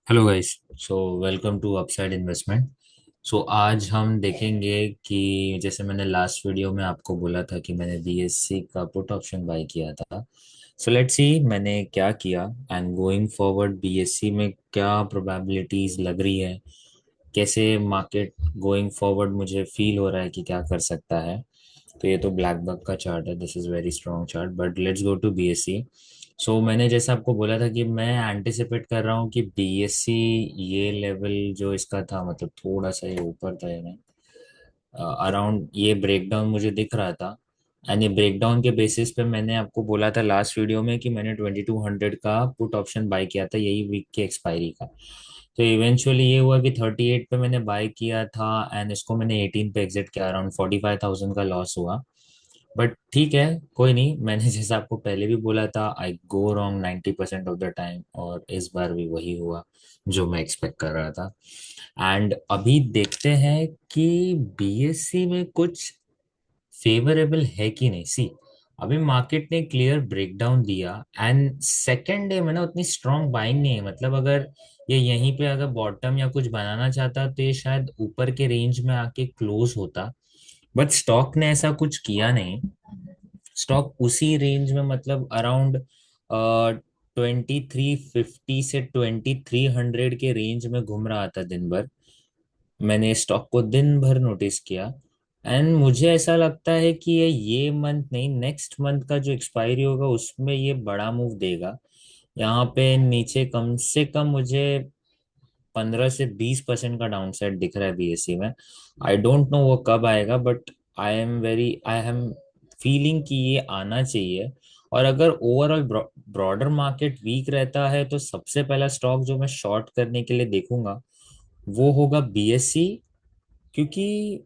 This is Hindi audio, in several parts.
Hello guys. So welcome to Upside Investment. सो आज हम देखेंगे कि जैसे मैंने लास्ट वीडियो में आपको बोला था कि मैंने बीएससी का पुट ऑप्शन बाय किया था। सो लेट्स सी मैंने क्या किया एंड गोइंग फॉरवर्ड बीएससी में क्या प्रोबेबिलिटीज लग रही है, कैसे मार्केट गोइंग फॉरवर्ड मुझे फील हो रहा है कि क्या कर सकता है। तो ये तो ब्लैक बक का चार्ट है, this is very strong chart, but let's go to BSC. So मैंने जैसे आपको बोला था कि मैं एंटिसिपेट कर रहा हूँ कि बीएससी ये लेवल जो इसका था, मतलब थोड़ा सा ये ऊपर था, ये अराउंड ये ब्रेकडाउन मुझे दिख रहा था। एंड ये ब्रेकडाउन के बेसिस पे मैंने आपको बोला था लास्ट वीडियो में कि मैंने 2200 का पुट ऑप्शन बाय किया था, यही वीक की एक्सपायरी का। तो इवेंचुअली ये हुआ कि 38 पे मैंने बाय किया था एंड इसको मैंने 18 पे एग्जिट किया, अराउंड 45,000 का लॉस हुआ। बट ठीक है, कोई नहीं। मैंने जैसा आपको पहले भी बोला था, I go wrong 90% of the time, और इस बार भी वही हुआ जो मैं एक्सपेक्ट कर रहा था। एंड अभी देखते हैं कि बीएससी में कुछ फेवरेबल है कि नहीं। सी, अभी मार्केट ने क्लियर ब्रेकडाउन दिया एंड सेकेंड डे में ना उतनी स्ट्रॉन्ग बाइंग नहीं है। मतलब अगर ये यहीं पे अगर बॉटम या कुछ बनाना चाहता तो ये शायद ऊपर के रेंज में आके क्लोज होता, बट स्टॉक ने ऐसा कुछ किया नहीं। स्टॉक उसी रेंज में, मतलब अराउंड 2350 से 2300 के रेंज में घूम रहा था दिन भर। मैंने स्टॉक को दिन भर नोटिस किया एंड मुझे ऐसा लगता है कि ये मंथ नहीं, नेक्स्ट मंथ का जो एक्सपायरी होगा उसमें ये बड़ा मूव देगा। यहाँ पे नीचे कम से कम मुझे 15 से 20% का डाउन साइड दिख रहा है बीएससी में। आई डोंट नो वो कब आएगा, बट आई एम फीलिंग कि ये आना चाहिए। और अगर ओवरऑल ब्रॉडर मार्केट वीक रहता है तो सबसे पहला स्टॉक जो मैं शॉर्ट करने के लिए देखूंगा वो होगा बीएससी। क्योंकि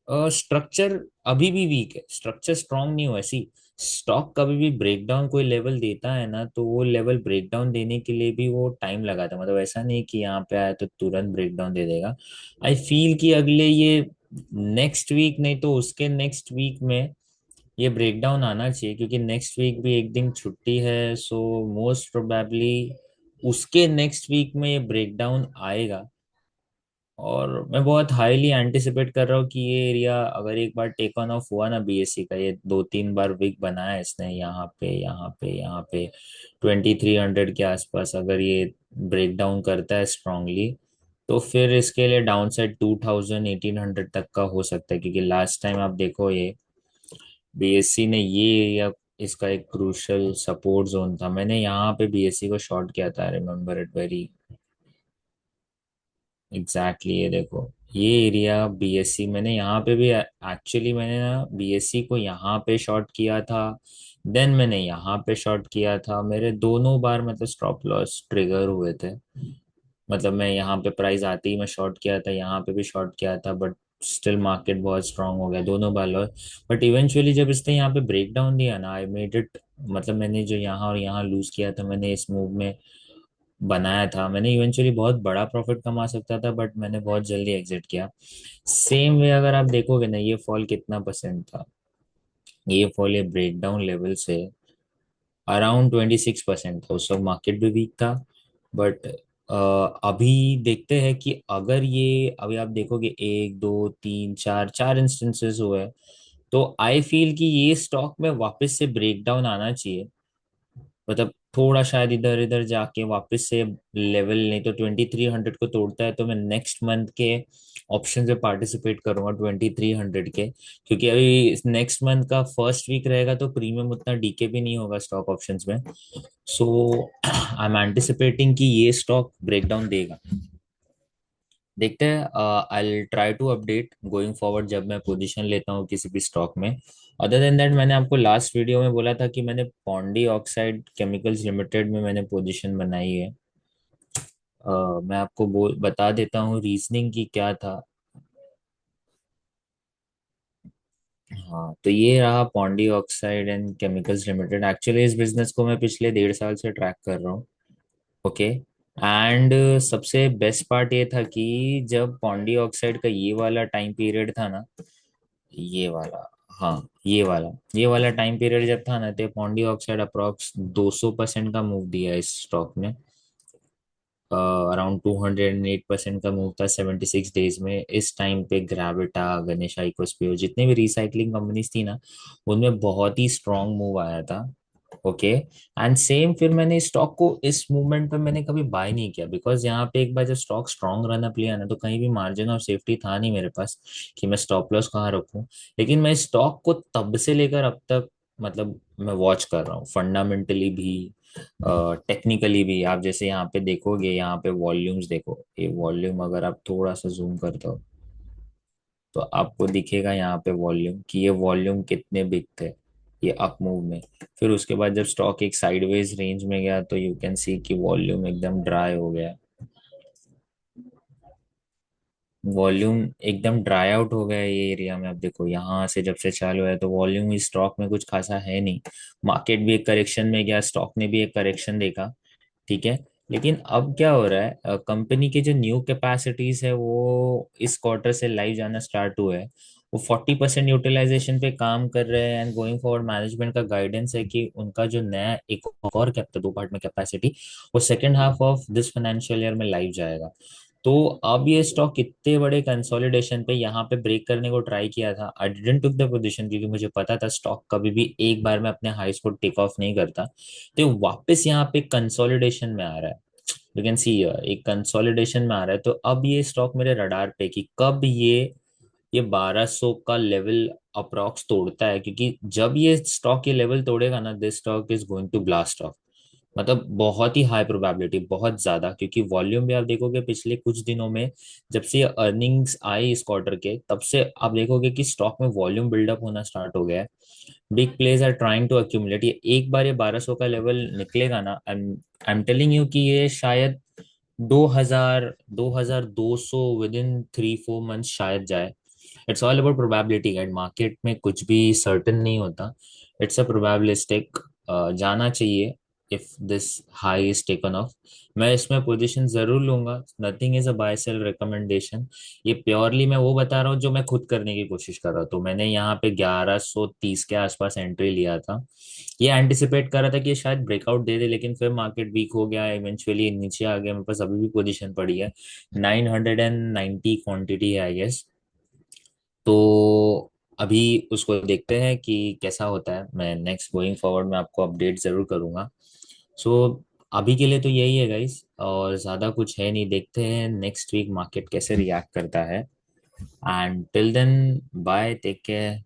स्ट्रक्चर अभी भी वीक है, स्ट्रक्चर स्ट्रांग नहीं हुआ। ऐसी स्टॉक कभी भी ब्रेकडाउन कोई लेवल देता है ना, तो वो लेवल ब्रेकडाउन देने के लिए भी वो टाइम लगाता है। मतलब ऐसा नहीं कि यहाँ पे आया तो तुरंत ब्रेकडाउन दे देगा। आई फील कि अगले ये नेक्स्ट वीक नहीं तो उसके नेक्स्ट वीक में ये ब्रेकडाउन आना चाहिए, क्योंकि नेक्स्ट वीक भी एक दिन छुट्टी है। सो मोस्ट प्रोबेबली उसके नेक्स्ट वीक में ये ब्रेकडाउन आएगा। और मैं बहुत हाईली एंटिसिपेट कर रहा हूँ कि ये एरिया अगर एक बार टेक ऑन ऑफ हुआ ना बीएससी का, ये 2-3 बार वीक बनाया है इसने, यहाँ पे यहाँ पे यहाँ पे 2300 के आसपास अगर ये ब्रेक डाउन करता है स्ट्रांगली, तो फिर इसके लिए डाउन साइड 2000 1800 तक का हो सकता है। क्योंकि लास्ट टाइम आप देखो ये बीएससी ने ये एरिया, इसका एक क्रूशल सपोर्ट जोन था, मैंने यहाँ पे बीएससी को शॉर्ट किया था, रिमेम्बर इट वेरी एग्जैक्टली। ये देखो ये एरिया बीएससी, मैंने यहाँ पे भी एक्चुअली मैंने ना बीएससी को यहाँ पे शॉर्ट किया था, देन मैंने यहाँ पे शॉर्ट किया था। मेरे दोनों बार मतलब स्टॉप लॉस ट्रिगर हुए थे। मतलब मैं यहाँ पे प्राइस आते ही मैं शॉर्ट किया था, यहाँ पे भी शॉर्ट किया था, बट स्टिल मार्केट बहुत स्ट्रांग हो गया, दोनों बार लॉस। बट इवेंचुअली जब इसने यहाँ पे ब्रेक डाउन दिया ना, आई मेड इट। मतलब मैंने जो यहाँ और यहाँ लूज किया था, मैंने इस मूव में बनाया था। मैंने इवेंचुअली बहुत बड़ा प्रॉफिट कमा सकता था, बट मैंने बहुत जल्दी एग्जिट किया। सेम वे अगर आप देखोगे ना, ये फॉल कितना परसेंट था, ये फॉल ये ब्रेकडाउन लेवल से अराउंड 26% था। उस वक्त मार्केट भी वीक था, बट अभी देखते हैं कि अगर ये अभी आप देखोगे एक दो तीन चार चार इंस्टेंसेस हुए, तो आई फील कि ये स्टॉक में वापस से ब्रेकडाउन आना चाहिए। मतलब थोड़ा शायद इधर इधर जाके वापस से लेवल, नहीं तो 2300 को तोड़ता है तो मैं नेक्स्ट मंथ के ऑप्शन पे पार्टिसिपेट करूंगा 2300 के। क्योंकि अभी नेक्स्ट मंथ का फर्स्ट वीक रहेगा तो प्रीमियम उतना डीके भी नहीं होगा स्टॉक ऑप्शंस में। सो आई एम एंटिसिपेटिंग कि ये स्टॉक ब्रेकडाउन देगा। देखते हैं। I try to update going forward जब मैं पोजीशन लेता हूँ किसी भी स्टॉक में। अदर देन दैट, मैंने आपको लास्ट वीडियो में बोला था कि मैंने पॉन्डी ऑक्साइड केमिकल्स लिमिटेड में मैंने पोजीशन बनाई है। मैं आपको बता देता हूँ रीजनिंग की क्या था। हाँ, तो ये रहा Pondy oxide and chemicals limited. Actually इस बिजनेस को मैं पिछले 1.5 साल से ट्रैक कर रहा हूँ। ओके। एंड सबसे बेस्ट पार्ट ये था कि जब पॉन्डी ऑक्साइड का ये वाला टाइम पीरियड था ना, ये वाला, हाँ ये वाला टाइम पीरियड जब था ना, तो पॉन्डी ऑक्साइड अप्रोक्स 200% का मूव दिया इस स्टॉक ने। अराउंड 208% का मूव था 76 डेज में। इस टाइम पे ग्रेविटा, गणेशा, इकोस्पियो, जितने भी रिसाइकलिंग कंपनीज थी ना, उनमें बहुत ही स्ट्रांग मूव आया था। ओके। एंड सेम फिर मैंने स्टॉक को इस मूवमेंट पे मैंने कभी बाय नहीं किया, बिकॉज यहाँ पे एक बार जब स्टॉक स्ट्रांग रन अप लिया ना, तो कहीं भी मार्जिन और सेफ्टी था नहीं मेरे पास कि मैं स्टॉप लॉस कहाँ रखूं। लेकिन मैं स्टॉक को तब से लेकर अब तक, मतलब मैं वॉच कर रहा हूँ फंडामेंटली भी, टेक्निकली भी। आप जैसे यहाँ पे देखोगे, यहाँ पे वॉल्यूम्स देखो, ये वॉल्यूम अगर आप थोड़ा सा जूम करते हो तो आपको दिखेगा यहाँ पे वॉल्यूम, कि ये वॉल्यूम कितने बिग थे ये अप मूव में। फिर उसके बाद जब स्टॉक एक साइडवेज रेंज में गया तो यू कैन सी कि वॉल्यूम एकदम ड्राई हो गया। वॉल्यूम एकदम ड्राई आउट हो गया है ये एरिया में। अब देखो यहाँ से जब से चालू है तो वॉल्यूम इस स्टॉक में कुछ खासा है नहीं। मार्केट भी एक करेक्शन में गया, स्टॉक ने भी एक करेक्शन देखा, ठीक है। लेकिन अब क्या हो रहा है, कंपनी की जो न्यू कैपेसिटीज है वो इस क्वार्टर से लाइव जाना स्टार्ट हुआ है। वो 40% यूटिलाइजेशन पे काम कर रहे हैं, एंड गोइंग फॉरवर्ड मैनेजमेंट का गाइडेंस है कि उनका जो नया एक और कैपिटल, दो पार्ट में कैपेसिटी, वो second half of this financial year में लाइव जाएगा। तो अब ये स्टॉक इतने बड़े कंसोलिडेशन पे यहाँ पे ब्रेक करने को ट्राई किया था। I didn't took the position, क्योंकि मुझे पता था स्टॉक कभी भी एक बार में अपने हाईस को टेक ऑफ नहीं करता। तो वापस यहाँ पे कंसोलिडेशन में आ रहा है। यू कैन सी एक कंसोलिडेशन में आ रहा है। तो अब ये स्टॉक मेरे रडार पे कि कब ये 1200 का लेवल अप्रॉक्स तोड़ता है, क्योंकि जब ये स्टॉक ये लेवल तोड़ेगा ना, this stock is going to blast off. मतलब बहुत ही हाई प्रोबेबिलिटी, बहुत ज्यादा, क्योंकि वॉल्यूम भी आप देखोगे पिछले कुछ दिनों में, जब से अर्निंग्स आई इस क्वार्टर के, तब से आप देखोगे कि स्टॉक में वॉल्यूम बिल्डअप होना स्टार्ट हो गया है। Big players are trying to accumulate. ये एक बार ये 1200 का लेवल निकलेगा ना, आई एम टेलिंग यू कि ये शायद 2200 विद इन 3-4 मंथ्स शायद जाए। It's all about probability and market में कुछ भी सर्टन नहीं होता। इट्स अ प्रोबेबिलिस्टिक, जाना चाहिए if this high is taken off. मैं इसमें पोजीशन जरूर लूंगा, nothing is a buy sell recommendation. ये प्योरली मैं वो बता रहा हूँ जो मैं खुद करने की कोशिश कर रहा हूँ। तो मैंने यहाँ पे 1130 के आसपास एंट्री लिया था। ये एंटिसिपेट कर रहा था कि ये शायद ब्रेकआउट दे दे, लेकिन फिर मार्केट वीक हो गया, इवेंचुअली नीचे आ गया। मेरे पास अभी भी पोजीशन पड़ी है, 990 क्वांटिटी है आई गेस। तो अभी उसको देखते हैं कि कैसा होता है। मैं नेक्स्ट गोइंग फॉरवर्ड में आपको अपडेट जरूर करूंगा। सो अभी के लिए तो यही है गाइस, और ज़्यादा कुछ है नहीं। देखते हैं नेक्स्ट वीक मार्केट कैसे रिएक्ट करता है। And till then, bye, take care.